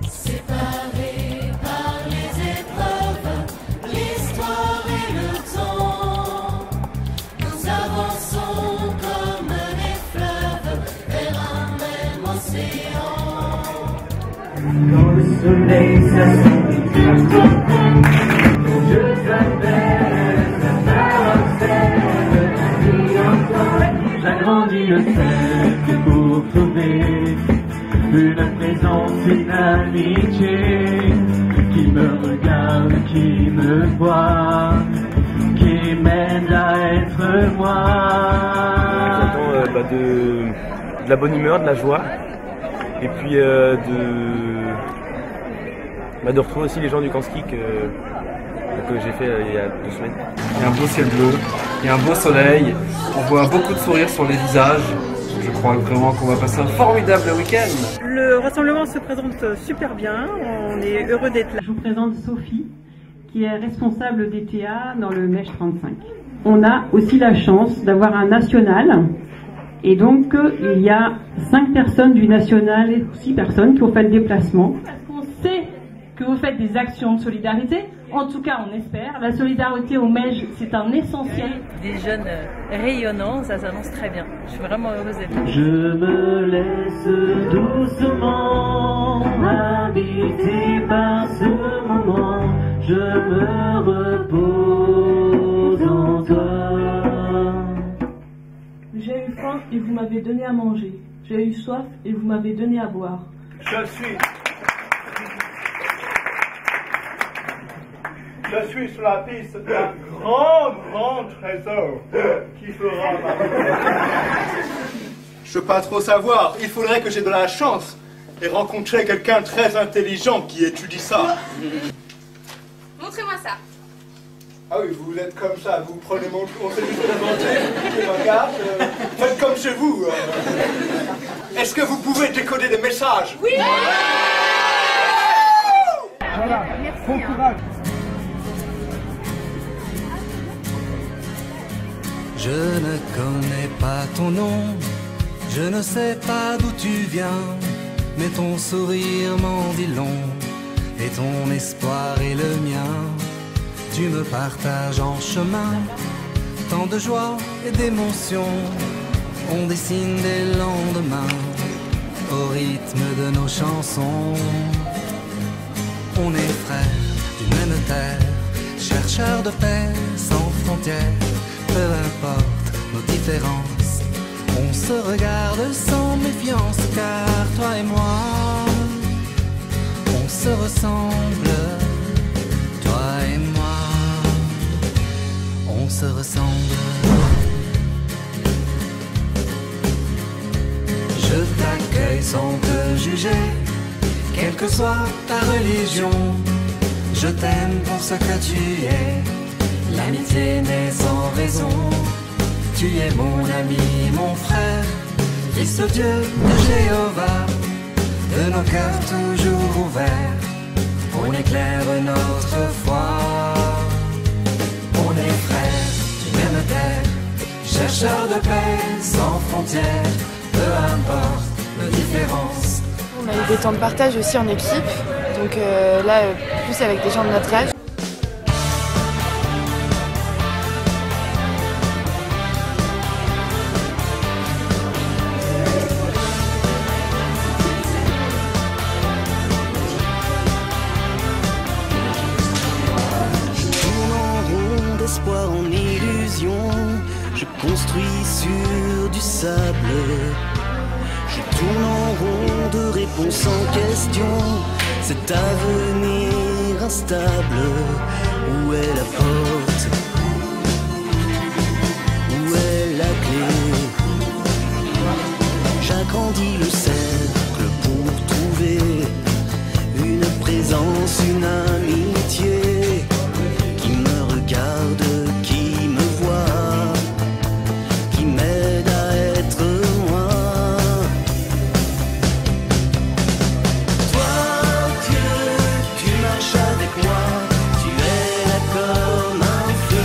Séparés par les épreuves, l'histoire et le temps, nous avançons comme les fleuves vers un même océan. Quand le soleil s'assombrit, je t'appelle, j'agrandis le cercle pour trouver une présence, une amitié qui me regarde, qui me voit, qui m'aide à être moi. De la bonne humeur, de la joie, et puis de retrouver aussi les gens du camp ski que j'ai fait il y a 2 semaines. Il y a un beau ciel bleu, il y a un beau soleil, on voit beaucoup de sourires sur les visages. Je crois vraiment qu'on va passer un formidable week-end. Le rassemblement se présente super bien, on est heureux d'être là. Je vous présente Sophie, qui est responsable des TA dans le MECH 35. On a aussi la chance d'avoir un national, et donc il y a 5 personnes du national et 6 personnes qui ont fait le déplacement. On sait que vous faites des actions de solidarité, en tout cas on espère. La solidarité au MEJ, c'est un essentiel. Des jeunes rayonnants, ça s'annonce très bien. Je suis vraiment heureuse d'être là. Je me laisse doucement habiter par ce moment, je me repose en toi. J'ai eu faim et vous m'avez donné à manger. J'ai eu soif et vous m'avez donné à boire. Je suis sur la piste d'un grand trésor qui fera ma vie. Je peux pas trop savoir. Il faudrait que j'ai de la chance et rencontrer quelqu'un très intelligent qui étudie ça. Montrez-moi ça. Ah oui, vous êtes comme ça, vous prenez mon tour, on s'est juste présenté, je regarde, faites comme chez vous. Est-ce que vous pouvez décoder des messages? Oui. Voilà, bon courage. Je ne connais pas ton nom, je ne sais pas d'où tu viens, mais ton sourire m'en dit long, et ton espoir est le mien. Tu me partages en chemin, tant de joie et d'émotion, on dessine des lendemains, au rythme de nos chansons. On est frères d'une même terre, chercheurs de paix sans frontières. Peu importe nos différences, on se regarde sans méfiance, car toi et moi, on se ressemble. Toi et moi, on se ressemble. Je t'accueille sans te juger, quelle que soit ta religion. Je t'aime pour ce que tu es. L'amitié naît sans raison. Tu es mon ami, mon frère, fils de Dieu, de Jéhovah. De nos cœurs toujours ouverts, on éclaire notre foi. On est frères d'une même terre, chercheurs de paix sans frontières. Peu importe nos différences. On a eu des temps de partage aussi en équipe, donc là plus avec des gens de notre âge. En illusion, je construis sur du sable. Je tourne en rond de réponse en question. Cet avenir instable, où est la porte? Où est la clé? J'agrandis le cercle pour trouver une présence, une amitié qui me regarde, qui me voit, qui m'aide à être moi. Toi, Dieu, tu marches avec moi, tu es là comme un feu.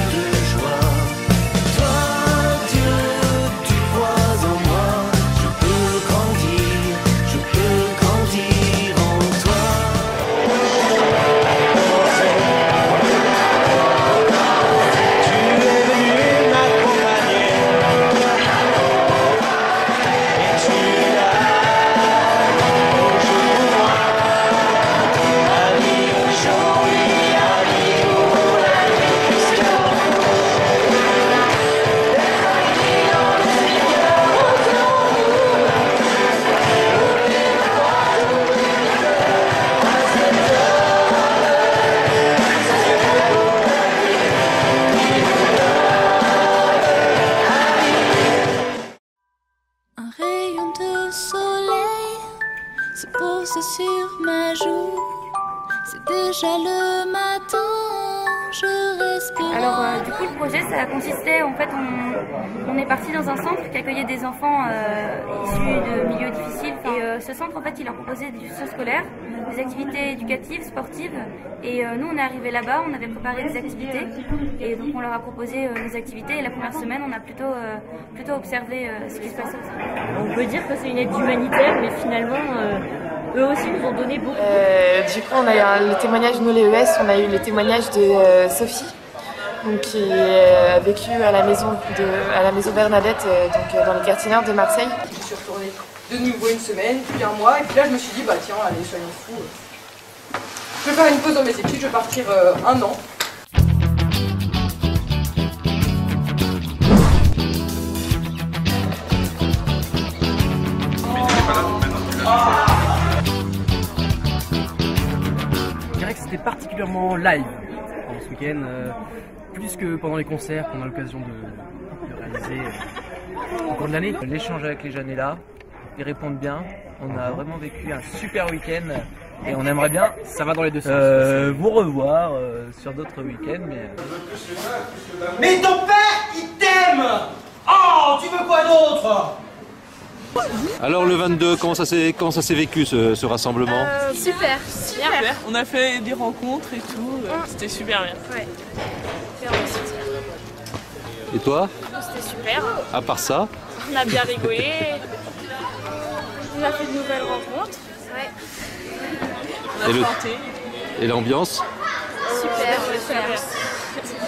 j'ai le matin, je respire. Alors du coup le projet ça consistait en fait on est parti dans un centre qui accueillait des enfants issus de milieux difficiles et ce centre en fait il leur proposait du soutien scolaire, des activités éducatives, sportives et nous on est arrivé là-bas, on avait préparé des activités et donc on leur a proposé nos activités et la première semaine on a plutôt observé ce qui se passait au centre. On peut dire que c'est une aide humanitaire mais finalement eux aussi nous ont donné beaucoup. Du coup on a eu le témoignage, nous les ES, on a eu le témoignage de Sophie. Donc, qui a vécu à la maison Bernadette, donc dans le quartier nord de Marseille. Je suis retournée de nouveau une semaine, puis un mois, et puis là je me suis dit, bah tiens, allez, soyons fous. Je vais faire une pause dans mes études, je vais partir un an. Je dirais que c'était particulièrement live pendant ce week-end. Plus que pendant les concerts qu'on a l'occasion de réaliser au cours de l'année. L'échange avec les jeunes est là, ils répondent bien, on a vraiment vécu un super week-end et on aimerait bien, ça va dans les deux sens, vous revoir sur d'autres week-ends. Mais ton père, il t'aime! Oh, tu veux quoi d'autre? Alors le 22, comment ça s'est vécu ce rassemblement? Super. On a fait des rencontres et tout, c'était super bien. Ouais. Et toi? C'était super. À part ça? On a bien rigolé. On a fait de nouvelles rencontres. Ouais. On a chanté. Et l'ambiance? Super.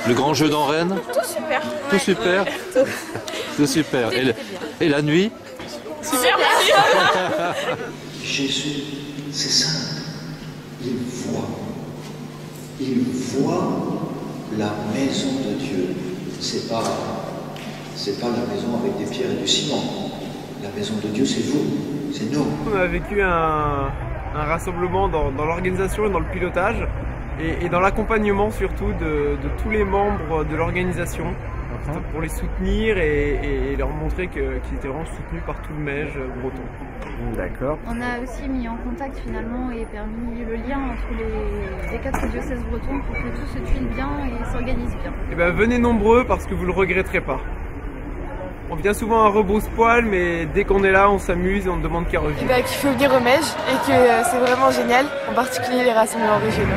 Le grand jeu dans Rennes? Tout super. Tout super? Ouais. Tout super. Et la nuit? Super, merci. Jésus, c'est ça. Il voit la maison de Dieu. C'est pas la maison avec des pierres et du ciment. La maison de Dieu, c'est vous, c'est nous. On a vécu un rassemblement dans l'organisation et dans le pilotage et dans l'accompagnement surtout de tous les membres de l'organisation pour les soutenir et leur montrer qu'ils étaient vraiment soutenus par tout le MEJ breton. D'accord. On a aussi mis en contact finalement et permis le lien entre les 4 diocèses bretons pour que tout se tuile bien et s'organise bien. Et ben venez nombreux parce que vous le regretterez pas. On vient souvent à rebrousse-poil, mais dès qu'on est là, on s'amuse et on ne demande qu'à revenir. Qu'il faut venir au MEJ et que c'est vraiment génial, en particulier les rassemblements régionaux.